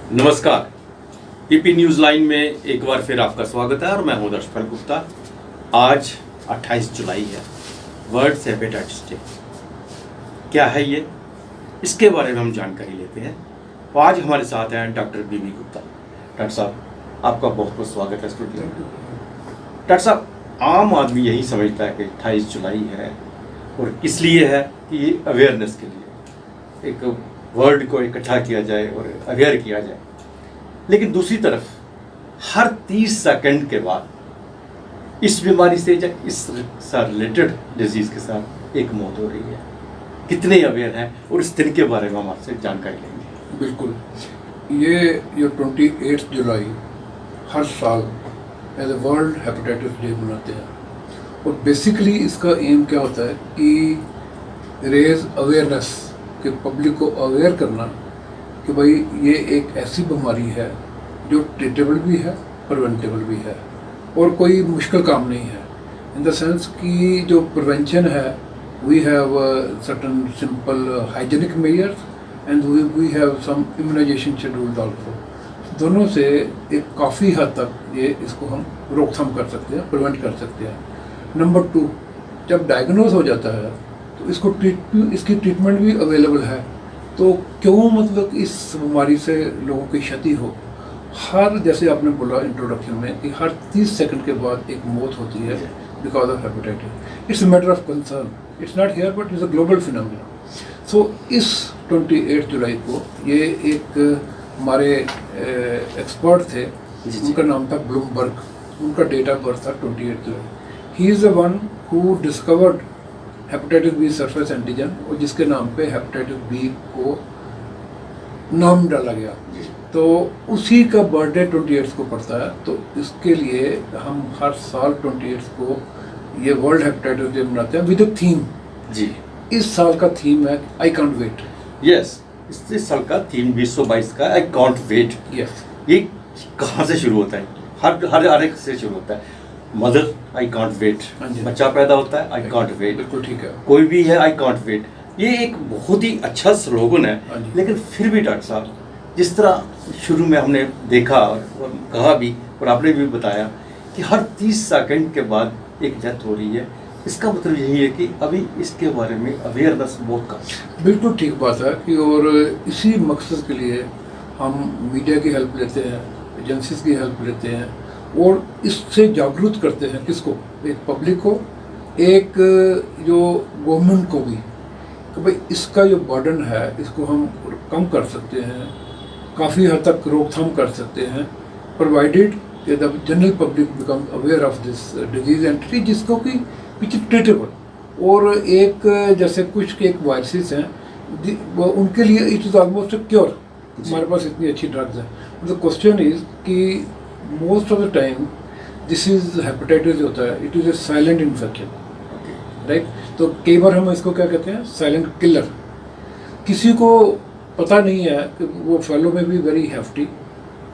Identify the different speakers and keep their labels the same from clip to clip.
Speaker 1: नमस्कार। PP news line में एक बार फिर आपका स्वागत है और मैं हूं दर्शपल गुप्ता। आज 28 जुलाई है, वर्ल्ड हेपेटाइटिस डे। क्या है ये, इसके बारे में हम जानकारी लेते हैं। तो आज हमारे साथ हैं डॉक्टर बीबी गुप्ता। डॉक्टर साहब, आपका बहुत बहुत स्वागत है स्टूडियो में। डॉक्टर साहब, आम आदमी यही समझता है कि 28 जुलाई है और किस लिए है कि ये अवेयरनेस के लिए, एक वर्ल्ड को इकट्ठा किया जाए और अवेयर किया जाए। लेकिन दूसरी तरफ हर 30 सेकंड के बाद इस बीमारी से या इस रिलेटेड डिजीज़ के साथ एक मौत हो रही है। कितने अवेयर हैं और इस दिन के बारे में हम आपसे जानकारी लेंगे।
Speaker 2: बिल्कुल, ये 28 जुलाई हर साल as a world hepatitis day मनाते हैं। और बेसिकली इसका एम क्या होता है कि रेज अवेयरनेस, कि पब्लिक को अवेयर करना कि भाई ये एक ऐसी बीमारी है जो ट्रीटेबल भी है, प्रिवेंटेबल भी है और कोई मुश्किल काम नहीं है। इन द सेंस कि जो प्रिवेंशन है, we have certain simple hygienic measures and we have some immunisation schedules also. दोनों से एक काफ़ी हद तक ये इसको हम रोकथाम कर सकते हैं, प्रिवेंट कर सकते हैं। नंबर 2, जब डायग्नोज हो जाता है तो इसकी ट्रीटमेंट भी अवेलेबल है। तो क्यों मतलब इस बीमारी से लोगों की क्षति हो। जैसे आपने बोला इंट्रोडक्शन में कि हर 30 सेकंड के बाद एक मौत होती है because of hepatitis. It's a matter of concern, it's not here but it's a global phenomena. So इस 28 जुलाई को ये एक हमारे एक्सपर्ट थे, उनका नाम था ब्लूमबर्ग। उनका डेट ऑफ बर्थ था 28 जुलाई। He is the one who discovered hepatitis B surface antigen, और जिसके नाम पे हेपेटाइटिस बी को नाम डाला गया। तो उसी का बर्थडे 28 को पड़ता है। तो इसके लिए हम हर साल 28 को ये वर्ल्ड हेपेटाइटिस डे मनाते हैं विद अ थीम।
Speaker 1: जी,
Speaker 2: इस साल का थीम है आई कांट वेट।
Speaker 1: यस, इस साल का थीम 2022 का आई कांट वेट।
Speaker 2: यस,
Speaker 1: ये कहाँ से शुरू होता है? हर एक से शुरू होता है। Mother, I can't wait. बच्चा पैदा होता है, आई कांट वेट।
Speaker 2: बिल्कुल ठीक है।
Speaker 1: कोई भी है, आई कांट वेट। ये एक बहुत ही अच्छा स्लोगन है। लेकिन फिर भी डॉक्टर साहब, जिस तरह शुरू में हमने देखा और कहा भी और आपने भी बताया कि हर 30 सेकंड के बाद एक डेथ हो रही है, इसका मतलब यही है कि अभी इसके बारे में अवेयरनेस बहुत कम है।
Speaker 2: बिल्कुल ठीक बात है कि और इसी मकसद के लिए हम मीडिया की हेल्प लेते हैं, एजेंसीज की हेल्प लेते हैं और इससे जागरूक करते हैं। किसको? एक पब्लिक को, एक जो गवर्नमेंट को भी, कि भाई इसका जो बर्डन है इसको हम कम कर सकते हैं, काफ़ी हद तक रोकथाम कर सकते हैं, प्रोवाइडेड कि the general public become aware of this disease entity, जिसको कि विच इज ट्रीटेबल। और एक जैसे कुछ एक वायरसेस हैं उनके लिए it is almost a cure. हमारे पास इतनी अच्छी ड्रग्स हैं। द क्वेश्चन इज़ कि most of the time this is hepatitis होता है, it is a silent infection, right. तो कई बार हम इसको क्या कहते हैं, साइलेंट किलर। किसी को पता नहीं है कि वो फैलो में भी वेरी हेफ्टी,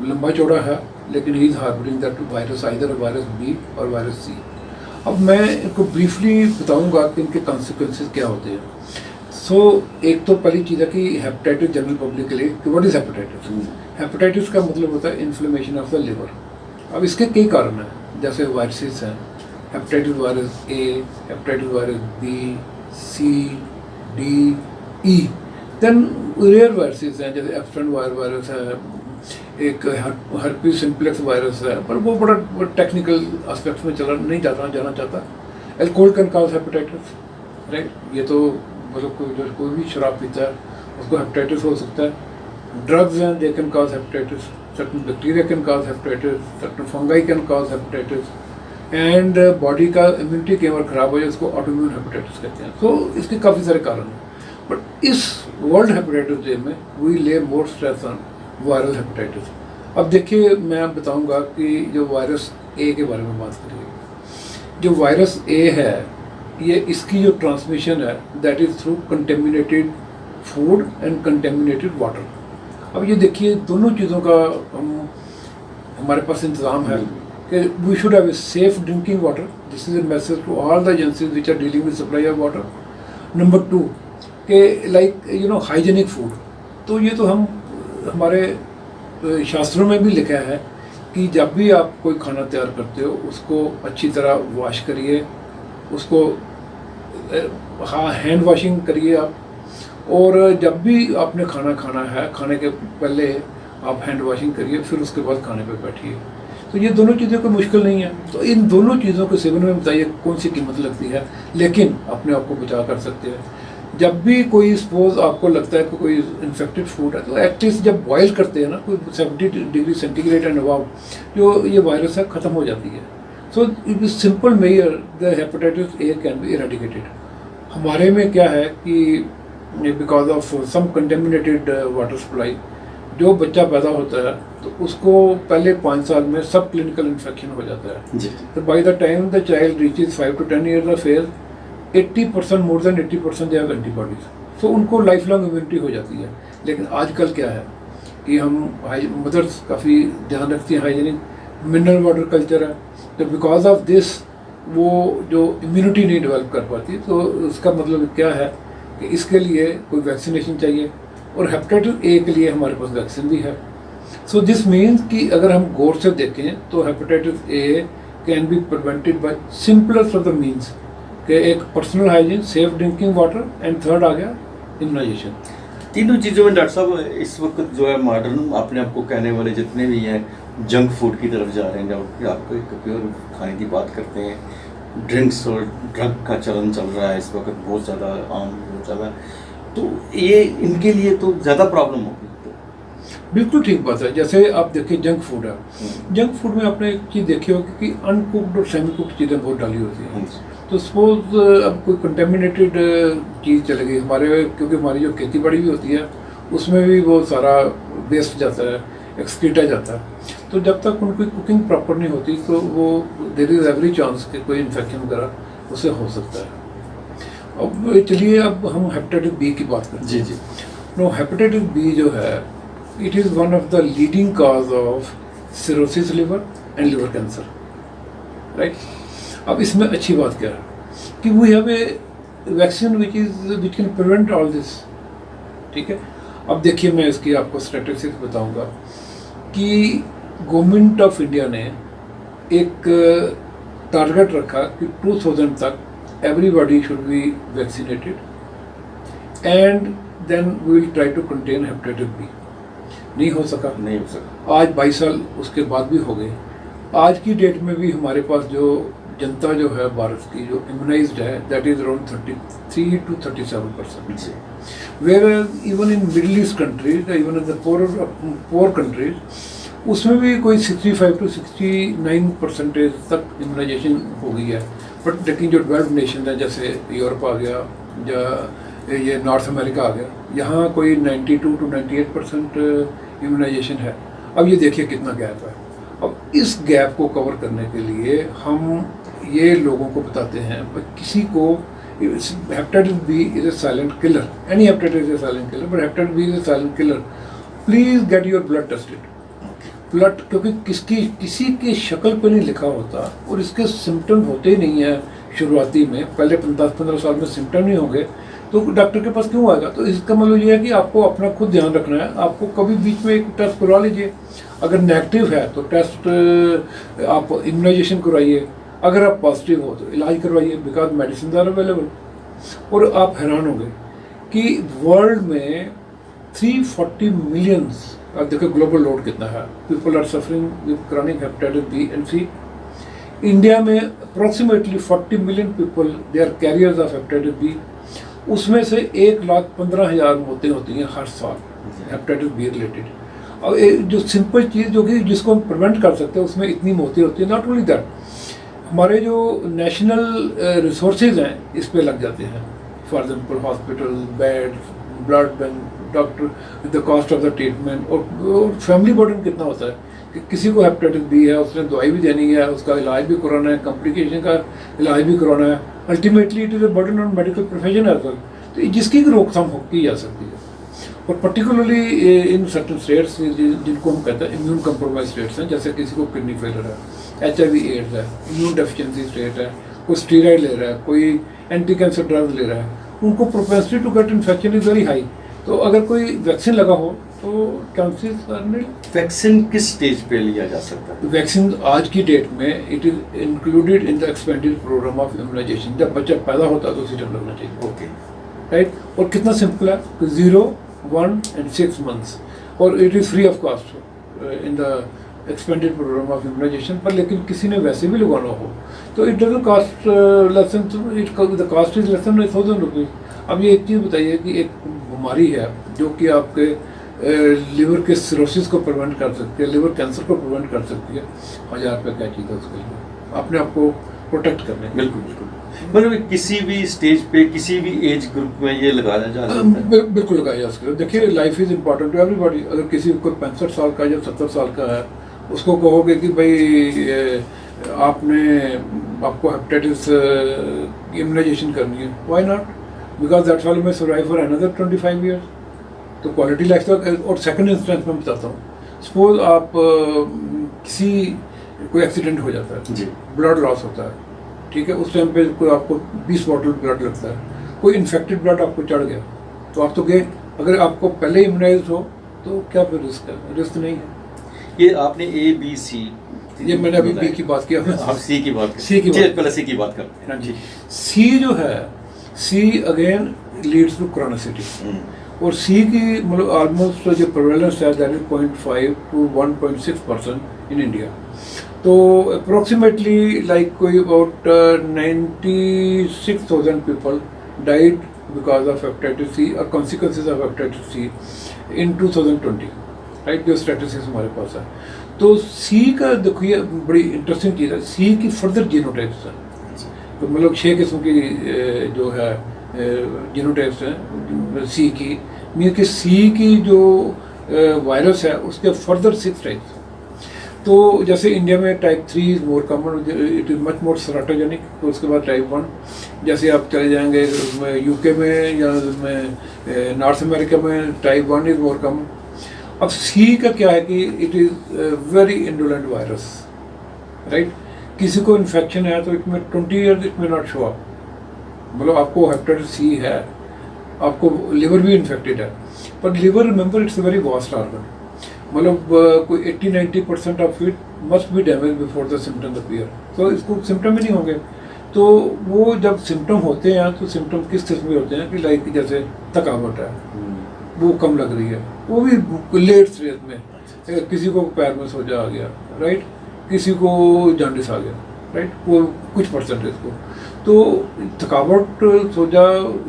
Speaker 2: लंबा चौड़ा है, लेकिन he is harbouring that virus, either virus B और वायरस सी। अब मैं इनको ब्रीफली बताऊंगा कि इनके कॉन्सिक्वेंसेस क्या होते हैं। एक तो पहली चीज़ है कि हेपेटाइटिस जनरल पब्लिक के लिए कि व्हाट इज हेपेटाइटिस। हेपेटाइटिस का मतलब होता है इन्फ्लेमेशन ऑफ द लिवर। अब इसके कई कारण हैं, जैसे वायरसेस हैं, hepatitis virus A, hepatitis virus B, C, D, E. Then rare viruses हैं, जैसे एब्स्टेंट वायरस है, एक हर्पीज सिम्प्लेक्स वायरस है, पर वो बड़ा टेक्निकल एस्पेक्ट्स में जाना चाहता। Alcohol can cause hepatitis, right. ये तो मतलब कोई भी शराब पीता है उसको हेपेटाइटिस हो सकता है। ड्रग्स हैं, they can cause hepatitis. Certain bacteria can cause hepatitis, certain fungi can cause hepatitis. And body का इम्यूनिटी कई बार खराब हो जाए, उसको ऑटोइम्यून हेपेटाइटिस कहते हैं। तो इसके काफ़ी सारे कारण हैं। बट इस वर्ल्ड हेपेटाइटिस डे में वी ले more stress on viral hepatitis. अब देखिए, मैं बताऊंगा कि जो वायरस ए के बारे में बात करिए। जो वायरस ए है, ये इसकी जो ट्रांसमिशन है that is through contaminated food and contaminated water. अब ये देखिए, दोनों चीज़ों का हमारे पास इंतज़ाम है कि we should have a safe drinking water. This is a message to all the agencies which are dealing with supply of water. Number 2 कि लाइक हाइजीनिक फूड। तो ये तो हम हमारे शास्त्रों में भी लिखा है कि जब भी आप कोई खाना तैयार करते हो उसको अच्छी तरह वॉश करिए, उसको हाँ हैंड वॉशिंग करिए आप, और जब भी आपने खाना खाना है खाने के पहले आप हैंड वॉशिंग करिए, फिर उसके बाद खाने पे बैठिए। तो ये दोनों चीज़ें कोई मुश्किल नहीं है। तो इन दोनों चीज़ों के सेवन में बताइए कौन सी कीमत लगती है, लेकिन अपने आप को बचा कर सकते हैं। जब भी कोई सपोज आपको लगता है कि कोई इन्फेक्टेड फूड है, तो एटलीस्ट जब बॉयल करते हैं ना कोई 70 डिग्री सेंटीग्रेड एंड अबव, जो ये वायरस है ख़त्म हो जाती है। So it is simple measure the hepatitis A can be eradicated. हमारे में क्या है कि because of some contaminated water supply, जो बच्चा पैदा होता है तो उसको पहले 5 साल में सब क्लिनिकल इन्फेक्शन हो जाता है। तो by the time the child reaches 5 to 10 years of age, 80% more than 80% they have antibodies, तो उनको लाइफ लॉन्ग इम्यूनिटी हो जाती है। लेकिन आजकल क्या है कि हम मदर्स काफ़ी ध्यान रखती हैं, हाइजीनिक मिनरल वाटर कल्चर है, तो बिकॉज ऑफ दिस वो जो इम्यूनिटी नहीं डेवलप कर पाती। तो उसका मतलब क्या है कि इसके लिए कोई वैक्सीनेशन चाहिए, और हेपेटाइटिस ए के लिए हमारे पास वैक्सीन भी है। सो दिस मीन्स कि अगर हम गौर से देखें तो hepatitis A can be prevented by simplest of the means कि एक personal hygiene, safe drinking water, and third आ गया इम्यूनाइजेशन।
Speaker 1: तीनों चीज़ों में डॉक्टर साहब इस वक्त जो है मॉडर्न अपने आप को कहने वाले जितने भी हैं जंक फूड की तरफ जा रहे हैं। जब आपको एक प्योर खाने की बात करते हैं, ड्रिंक्स और ड्रग का चलन चल रहा है इस वक्त बहुत ज़्यादा आम, बहुत ज़्यादा, तो ये इनके लिए तो ज़्यादा प्रॉब्लम होगी।
Speaker 2: बिल्कुल ठीक बात है। जैसे आप देखिए जंक फूड है, जंक फूड में आपने एक चीज़ देखी होगी कि अनकुक्ड और सेमी कुक्ड चीज़ें बहुत डाली होती हैं। तो सपोज अब कोई कंटेमिनेटेड चीज़ चलेगी हमारे, क्योंकि हमारी जो खेती बाड़ी भी होती है उसमें भी वो सारा वेस्ट जाता है, एक्सक्रीटा जाता है। तो जब तक उनकी कुकिंग प्रॉपर नहीं होती तो वो देयर इज़ एवरी चांस कि कोई इन्फेक्शन वगैरह उससे हो सकता है। अब चलिए अब हम हेपेटाइटिस बी की बात करते हैं।
Speaker 1: जी जी।
Speaker 2: नो, हेपेटाइटिस बी जो है it is one of the leading cause of cirrhosis liver and liver cancer, right. अब इसमें अच्छी बात क्या है कि we have a vaccine which can prevent all this, ठीक है। अब देखिए मैं इसकी आपको स्टैटिस्टिक्स बताऊंगा कि गवर्नमेंट ऑफ इंडिया ने एक टारगेट रखा कि 2000 तक everybody should be vaccinated, and then we will try to contain hepatitis B. नहीं हो सका। आज 22 साल उसके बाद भी हो गए। आज की डेट में भी हमारे पास जो जनता जो है भारत की जो इम्यूनाइज्ड है that is around 33 to 37%, where even in middle east countries, even in the poor countries उसमें भी कोई 65 to 69% तक इम्यूनाइजेशन हो गई है। बट लेकिन जो डेवलप्ड नेशन है जैसे यूरोप आ गया या ये नॉर्थ अमेरिका आ गया, यहाँ कोई 92 to 98% इम्यूनाइजेशन है। अब ये देखिए कितना गैप है। अब इस गैप को कवर करने के लिए हम ये लोगों को बताते हैं किसी को hepatitis B is a silent killer, any hepatitis is a silent killer, but hepatitis B is a silent killer, please get your blood tested. Blood, क्योंकि किसी की शक्ल पे नहीं लिखा होता और इसके सिम्टम होते ही नहीं है शुरुआती में, पहले 10-15 साल में सिम्टम नहीं होंगे तो डॉक्टर के पास क्यों आएगा। तो इसका मतलब ये है कि आपको अपना खुद ध्यान रखना है। आपको कभी बीच में एक टेस्ट करवा लीजिए, अगर नेगेटिव है तो टेस्ट आप इम्यूनाइजेशन करवाइए, अगर आप पॉजिटिव हो तो इलाज करवाइए, बिकॉज मेडिसिन आर अवेलेबल। और आप हैरान होंगे कि वर्ल्ड में 340 मिलियंस, अब देखो ग्लोबल लोड कितना है, people are suffering with chronic hepatitis B and C. India में approximately 40 million people they are carriers of hepatitis B, उसमें से 1,15,000 मौतें होती हैं हर साल हेपेटाइटिस बी रिलेटेड। और जो सिंपल चीज़ जो कि जिसको हम प्रिवेंट कर सकते हैं उसमें इतनी मौतें होती हैं। नॉट ओनली दैट, हमारे जो नेशनल रिसोर्सेज हैं इस पे लग जाते हैं, for example hospital bed, blood bank, doctor, the cost of the treatment, और फैमिली बर्डन कितना होता है कि किसी को हेपेटाइटिस बी है, उसने दवाई भी देनी है, उसका इलाज भी कराना है, कॉम्प्लिकेशन का इलाज भी कराना है, ultimately it is a burden on medical profession as well. तो जिसकी रोकथाम की जा सकती है, और पर्टिकुलरली इन सर्टन स्टेट्स जिनको हम कहते हैं इम्यून कम्प्रोमाइज स्टेट्स हैं, जैसे किसी को किडनी फेलियर है, HIV एड्स है, इम्यून डेफिशिएंसी स्टेट है, कोई स्टीरॉइड ले रहा है, कोई एंटी कैंसर ड्रग ले रहा है, उनको propensity to get infection is very high. तो अगर कोई वैक्सीन लगा हो तो चांसेस आर नील।
Speaker 1: वैक्सीन किस स्टेज पे लिया जा सकता है?
Speaker 2: वैक्सीन आज की डेट में it is included in the expanded programme of immunisation. जब बच्चा पैदा होता है तो उसी टाइम लगना चाहिए।
Speaker 1: Okay,
Speaker 2: right. और कितना सिंपल है, 0, 1 and 6 months, और it is free of cost in the expanded programme of immunisation. पर लेकिन किसी ने वैसे भी लगवाना हो तो it doesn't cost less than, it the cost is less than 1000 rupees. अब ये एक चीज़ बताइए कि एक बीमारी है जो कि आपके लिवर के सिरोसिस को प्रिवेंट कर सकती है, लिवर कैंसर को प्रिवेंट कर सकती है, 1000 रुपये क्या चीज़ है उसके लिए, अपने आप को प्रोटेक्ट करने के लिए।
Speaker 1: बिल्कुल बिल्कुल। मतलब किसी भी स्टेज पे किसी भी एज ग्रुप में ये लगाया जा सकता है?
Speaker 2: बिल्कुल लगाया जा सकता है। देखिए, life is important to everybody. अगर किसी को 65 साल का या 70 साल का है, उसको कहोगे कि भाई आपको हेपेटाइटिस इम्यूनाइजेशन करनी है, व्हाई नॉट, बिकॉज दैट वाले में सर्वाइव फॉर अनदर 25 ईयर्स। तो क्वालिटी लाइफ का। और सेकंड इंस्टेंस में बताता हूँ, सपोज आप कोई एक्सीडेंट हो जाता है
Speaker 1: जी,
Speaker 2: ब्लड लॉस होता है, ठीक है, उस टाइम पे कोई आपको 20 बॉटल ब्लड लगता है, कोई इन्फेक्टेड ब्लड आपको चढ़ गया तो आप तो गए। अगर आपको पहले इम्यूनाइज हो तो क्या फिर रिस्क है? रिस्क नहीं है।
Speaker 1: ये आपने A B C,
Speaker 2: ये मैंने अभी बी की बात किया,
Speaker 1: हम C की बात
Speaker 2: C की बात।
Speaker 1: पहले C की बात करते हैं।
Speaker 2: हाँ जी। सी जो है, C again leads to chronicity. और सी की मतलब ऑलमोस्ट जो प्रेवलेंस है that is 0.5 to 1.6% in India. तो अप्रोक्सीमेटली लाइक कोई about 96,000 people died because of hepatitis C और consequences of hepatitis C in 2020, right, जो स्टैटिस्टिक्स हमारे पास है। तो सी का देखिए बड़ी इंटरेस्टिंग चीज़ है, सी की फर्दर जीनोटाइप्स हैं। तो मतलब 6 किस्म की जो है जीनोटाइप्स हैं सी की, मीन कि सी की जो वायरस है उसके फर्दर 6 टाइप्स। तो जैसे इंडिया में type 3 is more common, it is much more serotogenic. तो उसके बाद टाइप 1, जैसे आप चले जाएंगे यूके में या नॉर्थ अमेरिका में टाइप 1 इज़ मोर कॉमन। अब सी का क्या है कि it is very indolent virus, right. किसी को इन्फेक्शन है तो इट में 20 ईयर्स इट में नॉट शो अप। मतलब आपको हेपेटाइटिस सी है, आपको लिवर भी इन्फेक्टेड है, पर liver remember it's a very vast organ. मतलब कोई 80-90% of it must be damage before the symptoms appear. तो इसको सिम्टम ही नहीं होंगे। तो वो जब सिम्टम होते हैं तो सिम्टम किस किस्म के होते हैं कि लाइक जैसे थकावट है, वो कम लग रही है, वो भी लेट स्टेज में। किसी को पैर में सोजा आ गया, राइट, किसी को जॉन्डिस आ गया, राइट, वो कुछ परसेंटेज को। तो थकावट, सोजा,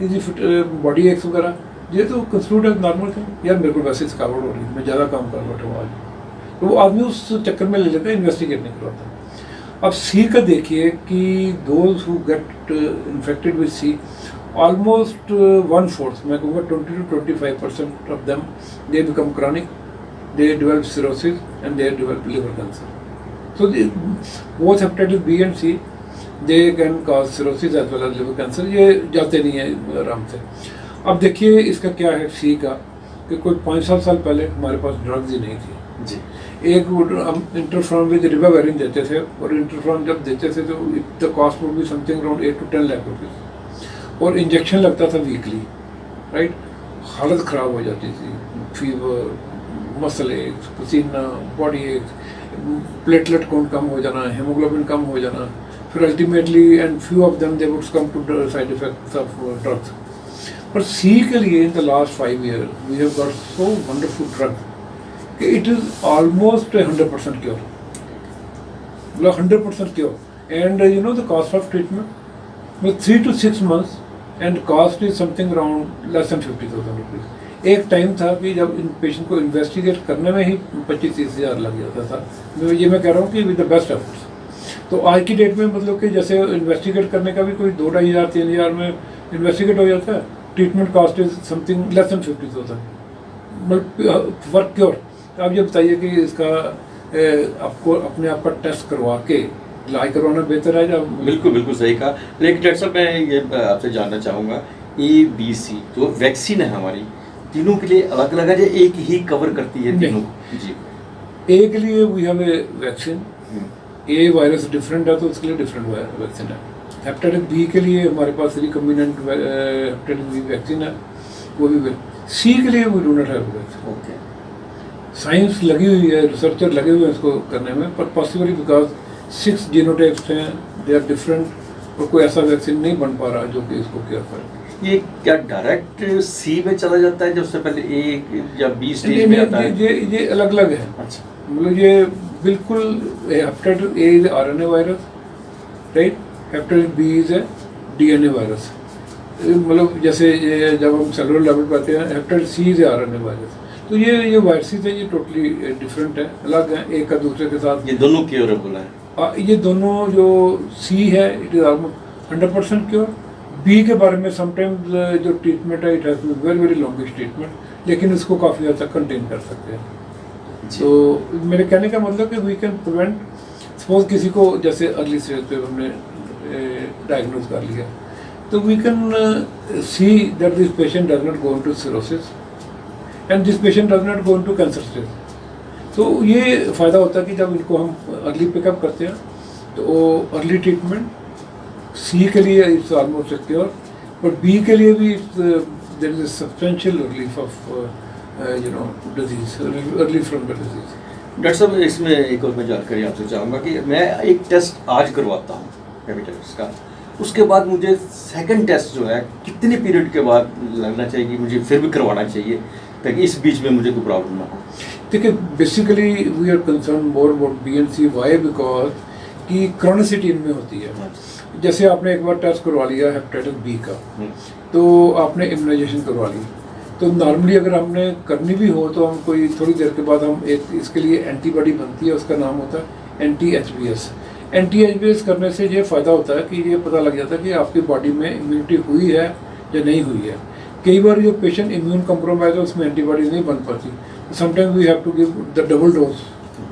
Speaker 2: इजी फिट, बॉडी एक्स वगैरह, ये तो कंसिडर्ड एज नॉर्मल थिंग। यार मेरे को वैसे थकावट हो रही है, मैं ज़्यादा काम कर बैठा हूँ आज, तो वो आदमी उस चक्कर में ले लेता है, इन्वेस्टिगेट नहीं करवाता। अब सी का देखिए कि those who get infected with C, almost 1/4, मैं कहूँगा 20 to 25% of them they become chronic, they develop cirrhosis and they develop liver cancer. So both hepatitis B and C, they can cause cirrhosis as well as liver cancer। ये जाते नहीं है आराम से। अब देखिए इसका क्या है सी का, कि कोई 5-7 साल पहले हमारे पास ड्रग्स ही नहीं थी
Speaker 1: जी।
Speaker 2: एक हम इंटरफ्रॉन विद रिबाविरिन देते थे, और इंटरफ्रॉन जब देते थे तो the cost would be something around 8 to 10 lakh rupees, और इंजेक्शन लगता था वीकली, राइट। हालत ख़राब हो जाती थी, फीवर, मसल एक्स, पसीना, बॉडी एक्स, प्लेटलेट काउंट कम हो जाना, हेमोग्लोबिन कम हो जाना, फिर ultimately and few of them they would come to side effects of drugs. पर सी के लिए in the last 5 years we have got so wonderful drug कि इट इज़ ऑलमोस्ट 100% क्योर, मतलब 100% cure. And you know the cost of treatment with 3 to 6 months and cost is something around less than 50,000 rupees. एक time था कि जब इन patient को investigate करने में ही 25-30 हज़ार लग जाता था। ये मैं कह रहा हूँ कि विद द बेस्ट एफर्ट्स। तो आज की डेट में मतलब कि जैसे इन्वेस्टिगेट करने का भी कोई 2-2,500-3,000 में इन्वेस्टिगेट हो जाता है, treatment cost is something less than 50,000, मतलब फॉर क्योर। आप ये बताइए कि इसका आपको अपने आप का टेस्ट करवा के इलाज करवाना बेहतर है या?
Speaker 1: बिल्कुल बिल्कुल सही कहा। लेकिन डॉक्टर साहब मैं ये आपसे जानना चाहूँगा, ABC जो वैक्सीन है हमारी, तीनों के लिए अलग अलग है या एक ही कवर करती है तीनों? जी,
Speaker 2: ए के लिए we have a vaccine, A virus different है तो उसके लिए डिफरेंट वैक्सीन है। हेपेटाइटिस बी के लिए हमारे पास रिकम्बिनेंट हेपेटाइटिस बी वैक्सीन है, वो भी सी के लिए we do not have vaccine.
Speaker 1: Okay.
Speaker 2: Science लगी हुई है, रिसर्चर लगे हुए हैं इसको करने में, पर पॉसिबली बिकॉज 6 जीनोटाइप्स हैं, दे आर डिफरेंट और कोई ऐसा वैक्सीन नहीं बन पा रहा जो कि इसको क्योर करे।
Speaker 1: ये क्या डायरेक्ट सी में चला जाता है, जो उससे पहले ए या बी स्टेज में
Speaker 2: नहीं,
Speaker 1: आता है?
Speaker 2: ये अलग अलग है।
Speaker 1: अच्छा,
Speaker 2: मतलब ये बिल्कुल hepatitis A is RNA virus, right, hepatitis B is a DNA virus. मतलब जैसे ये जब हम सेलुलर लेवल पर आते हैं, hepatitis C is a RNA virus. तो ये वायरसेस है, ये टोटली डिफरेंट है, अलग है एक का दूसरे के साथ।
Speaker 1: ये दोनों क्योरेबल है?
Speaker 2: ये दोनों जो सी है it is almost 100% cure. B के बारे में समटाइम्स जो ट्रीटमेंट है it has very very longest treatment, लेकिन इसको काफ़ी हद तक कंटेन कर सकते हैं। तो मेरे कहने का मतलब कि वी कैन प्रिवेंट, सपोज किसी को जैसे अर्ली स्टेज पे हमने डायग्नोज कर लिया, तो we can see that this patient does not go into cirrhosis and this patient does not go into cancer stage. तो ये फ़ायदा होता है कि जब इनको हम अर्ली पिकअप करते हैं तो अर्ली ट्रीटमेंट सी के लिए it's almost secure, but B के लिए भी there is a substantial relief of disease, early from the disease.
Speaker 1: Doctor साहब, इसमें एक और मैं जानकारी आपसे चाहूँगा कि मैं एक टेस्ट आज करवाता हूँ हेपेटाइटिस का, उसके बाद मुझे सेकंड टेस्ट जो है कितने पीरियड के बाद लगना चाहिए कि मुझे फिर भी करवाना चाहिए, ताकि इस बीच में मुझे कोई प्रॉब्लम ना हो?
Speaker 2: देखिए, basically we are concern more about B and C. Why? Because की क्रॉनिसिटी इनमें होती है। जैसे आपने एक बार टेस्ट करवा लिया हेपेटाइटिस बी का, तो आपने इम्यूनाइजेशन करवा ली, तो नॉर्मली अगर हमने करनी भी हो तो हम कोई थोड़ी देर के बाद हम एक इसके लिए एंटीबॉडी बनती है, उसका नाम होता है एंटी-एचबीएस। एंटी-एचबीएस करने से ये फ़ायदा होता है कि ये पता लग जाता है कि आपकी बॉडी में इम्यूनिटी हुई है या नहीं हुई है। कई बार जो पेशेंट इम्यून कम्प्रोमाइज है उसमें एंटीबॉडी नहीं बन पाती, sometimes we have to give the double dose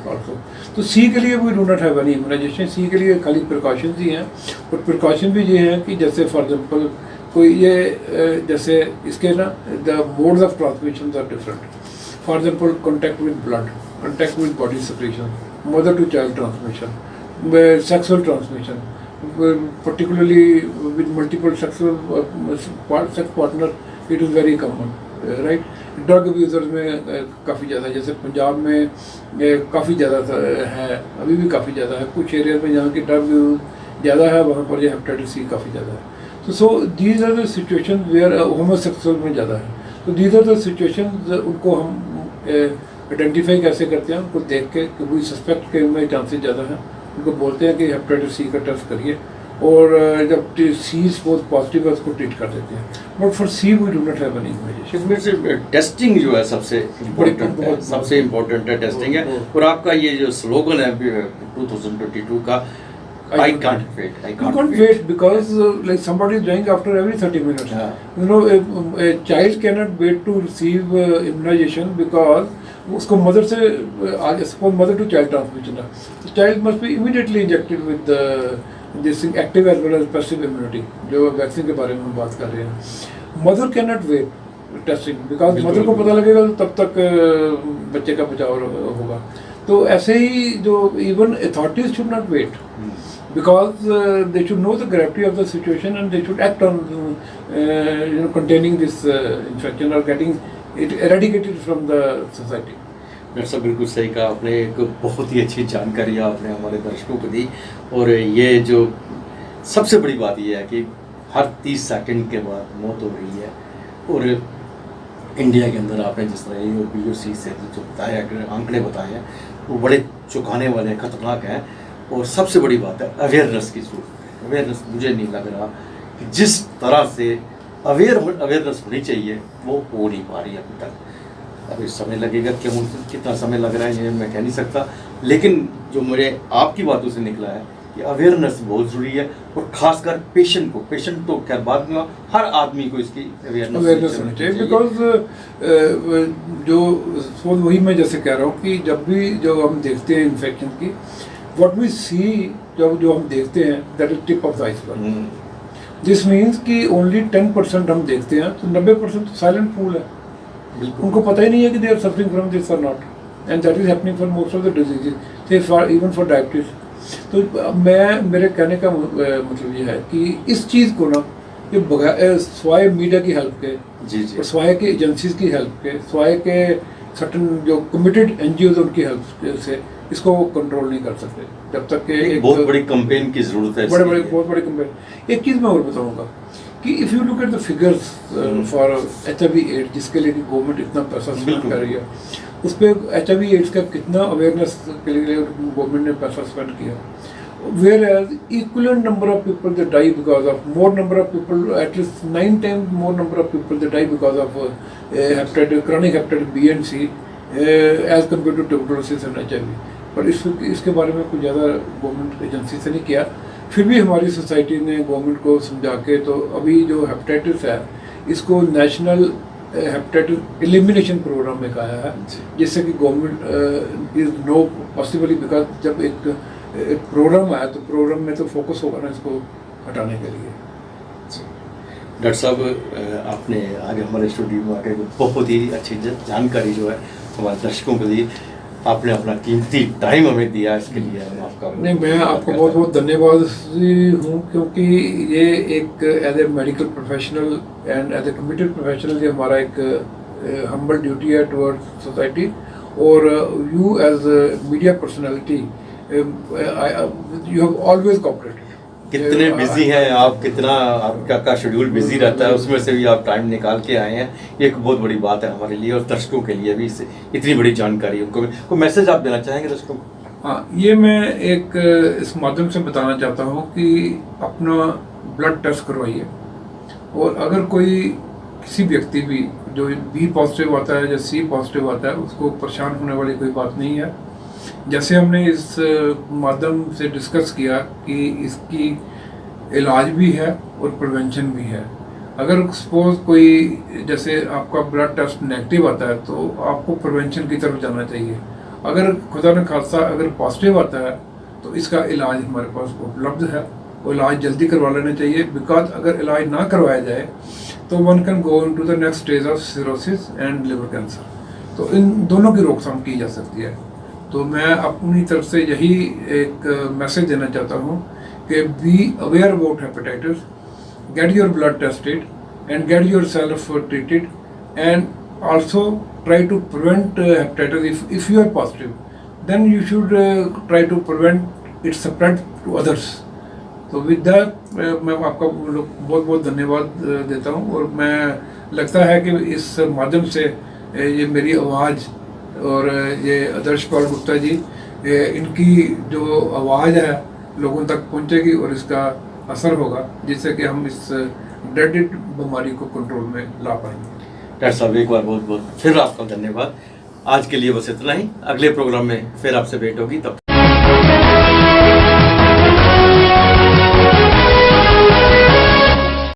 Speaker 2: also. तो सी के लिए we do not have any immunisation, C के लिए खाली प्रिकॉशंस ही हैं। और प्रिकॉशन भी ये हैं कि जैसे फॉर एग्जांपल कोई ये जैसे इसके ना the modes of transmission are different. For example contact with blood, contact with body secretion, mother to child transmission, sexual transmission, particularly with multiple sex partner, it is very common, right? Drug abusers में काफ़ी ज़्यादा, जैसे पंजाब में काफ़ी ज़्यादा है, अभी भी काफ़ी ज़्यादा है। कुछ एरिया में जहाँ की ड्रग ज़्यादा है वहाँ पर ये हेपेटाइटिस सी काफ़ी ज़्यादा है। So these are the situation where homosexual में ज़्यादा है। तो दीज आर द सिचुएशन, उनको हम आइडेंटिफाई कैसे करते हैं? उनको देख के कि कोई सस्पेक्ट के में चांसेस ज़्यादा हैं, उनको बोलते हैं कि हेपेटाइटिस सी का टेस्ट करिए, और जब सी बहुत पॉजिटिव है उसको ट्रीट कर देते हैं। But for C we do not have any immunisation.
Speaker 1: इसमें से टेस्टिंग जो है सबसे इम्पोर्टेंट है, सबसे इम्पोर्टेंट है टेस्टिंग है। और आपका ये जो स्लोगन है 2022 का, I can't wait, I can't wait,
Speaker 2: because like somebody is dying after every 30 minutes.
Speaker 1: Yeah.
Speaker 2: You know, a child cannot wait to receive immunization because उसको मदर से आगे, suppose mother to child transmission है, child must be immediately injected with this active as well as passive immunity, जो vaccine के बारे में हम बात कर रहे हैं। Mother can not wait testing because mother को पता लगेगा तो तब तक बच्चे का बचाव होगा। तो ऐसे ही जो even authorities should not wait, because they should know the gravity of the situation and they should act on containing this infection or getting it eradicated from the society.
Speaker 1: Doctor साहब, बिल्कुल सही कहा आपने, एक बहुत ही अच्छी जानकारी आपने हमारे दर्शकों को दी। और ये जो सबसे बड़ी बात ये है कि हर 30 सेकंड के बाद मौत हो रही है, और इंडिया के अंदर आपने जिस तरह ये BOC से जो बताया, आंकड़े बताए हैं, वो बड़े चौंकाने वाले, खतरनाक हैं। और सबसे बड़ी बात है अवेयरनेस की जरूरत है। अवेयरनेस, मुझे नहीं लग रहा कि जिस तरह से अवेयरनेस होनी चाहिए वो हो नहीं पा रही अभी तक। अभी समय लगेगा, क्यों कितना समय लग रहा है ये मैं कह नहीं सकता, लेकिन जो मुझे आपकी बातों से निकला है कि अवेयरनेस बहुत ज़रूरी है, और ख़ासकर पेशेंट को, पेशेंट तो खैर बाद में, हर आदमी को इसकी अवेयरनेस होनी चाहिए।
Speaker 2: बिकॉज जो वही मैं जैसे कह रहा हूँ कि जब भी जो हम देखते हैं इन्फेक्शन की, व्हाट वी सी, जो हम देखते हैं that is tip of the iceberg. This means कि ओनली 10% हम देखते हैं, तो 90% तो साइलेंट पूल है, उनको पता ही नहीं है कि they are suffering from this और not, and that is happening for most of the diseases, even for diabetes. तो मेरे कहने का मतलब ये है कि इस चीज़ को ना, ये स्वाय मीडिया की हेल्प के,
Speaker 1: जी,
Speaker 2: और स्वाय के एजेंसीज की हेल्प के, स्वाय के सर्टन जो कमिटेड एनजीओ उनकी हेल्प से इसको कंट्रोल नहीं कर सकते जब तक कि
Speaker 1: एक बहुत बड़ी कैंपेन की जरूरत है
Speaker 2: बड़े
Speaker 1: इसके
Speaker 2: बड़े
Speaker 1: लिए।
Speaker 2: बहुत बड़े कंपेयर। एक चीज़ मैं और बताऊंगा कि if you look at the figures for HIV/AIDS जिसके लिए गवर्नमेंट इतना पैसा स्पेंड
Speaker 1: बिल्कुल।
Speaker 2: कर रही है, उस पर HIV/AIDS का कितना अवेयरनेस के लिए गवर्नमेंट ने पैसा स्पेंड किया, whereas equivalent number of people they die because of more number of people, at least 9 times more number of people they die because of hepatitis, chronic hepatitis B and C as compared to tuberculosis and HIV। पर इसके बारे में कुछ ज़्यादा government agency से नहीं किया। फिर भी हमारी सोसाइटी ने गवर्नमेंट को समझा के तो अभी जो हेपेटाइटिस है इसको नेशनल हेपेटाइटिस एलिमिनेशन प्रोग्राम में कहा है, जिससे कि government is no possibly, because जब एक प्रोग्राम आया तो प्रोग्राम में तो फोकस होगा ना इसको हटाने के लिए।
Speaker 1: डॉक्टर साहब आपने आगे हमारे स्टूडियो में आके बहुत ही अच्छी जानकारी जो है हमारे दर्शकों के लिए आपने अपना कीमती टाइम हमें दिया, इसके लिए हम आपका
Speaker 2: नहीं, मैं आपको बहुत बहुत धन्यवाद हूँ, क्योंकि ये एक as a medical professional and as a committed professional ये हमारा एक हम्बल ड्यूटी है टुवर्ड्स सोसाइटी। और you as media personality you have always cooperated.
Speaker 1: कितने बिजी हैं आप, कितना आपका शेड्यूल बिजी रहता है, उसमें से भी आप टाइम निकाल के आए हैं, ये एक बहुत बड़ी बात है हमारे लिए और दर्शकों के लिए भी। इससे इतनी बड़ी जानकारी उनको कोई मैसेज आप देना चाहेंगे दर्शकों को?
Speaker 2: हाँ, ये मैं एक इस माध्यम से बताना चाहता हूँ कि अपना ब्लड टेस्ट करवाइए, और अगर कोई किसी व्यक्ति भी जो B पॉजिटिव आता है या C पॉजिटिव आता है उसको परेशान होने वाली कोई बात नहीं है। जैसे हमने इस माध्यम से डिस्कस किया कि इसकी इलाज भी है और प्रिवेंशन भी है। अगर सपोज कोई जैसे आपका ब्लड टेस्ट नेगेटिव आता है तो आपको प्रिवेंशन की तरफ जाना चाहिए। अगर खुदा न खास्ता अगर पॉजिटिव आता है तो इसका इलाज हमारे पास उपलब्ध है, वो इलाज जल्दी करवा लेना चाहिए, बिकॉज अगर इलाज ना करवाया जाए तो one can go into the next stage of cirrhosis and liver cancer. तो इन दोनों की रोकथाम की जा सकती है। तो मैं अपनी तरफ से यही एक मैसेज देना चाहता हूँ कि be aware about hepatitis, gate your blood tested and get your self treated, and also try to prevent hepatitis if you are positive, then you should try to prevent its spread to others। तो with that मैं आपका बहुत बहुत धन्यवाद देता हूँ, और मैं लगता है कि इस माध्यम से ये मेरी आवाज़ और ये आदर्श पाल गुप्ता जी इनकी जो आवाज़ है लोगों तक पहुँचेगी और इसका असर होगा, जिससे कि हम इस ड्रेडेड बीमारी को कंट्रोल में ला पाएंगे।
Speaker 1: डॉक्टर साहब एक बार बहुत बहुत फिर आपका धन्यवाद। आज के लिए बस इतना ही, अगले प्रोग्राम में फिर आपसे भेंट होगी, तब तक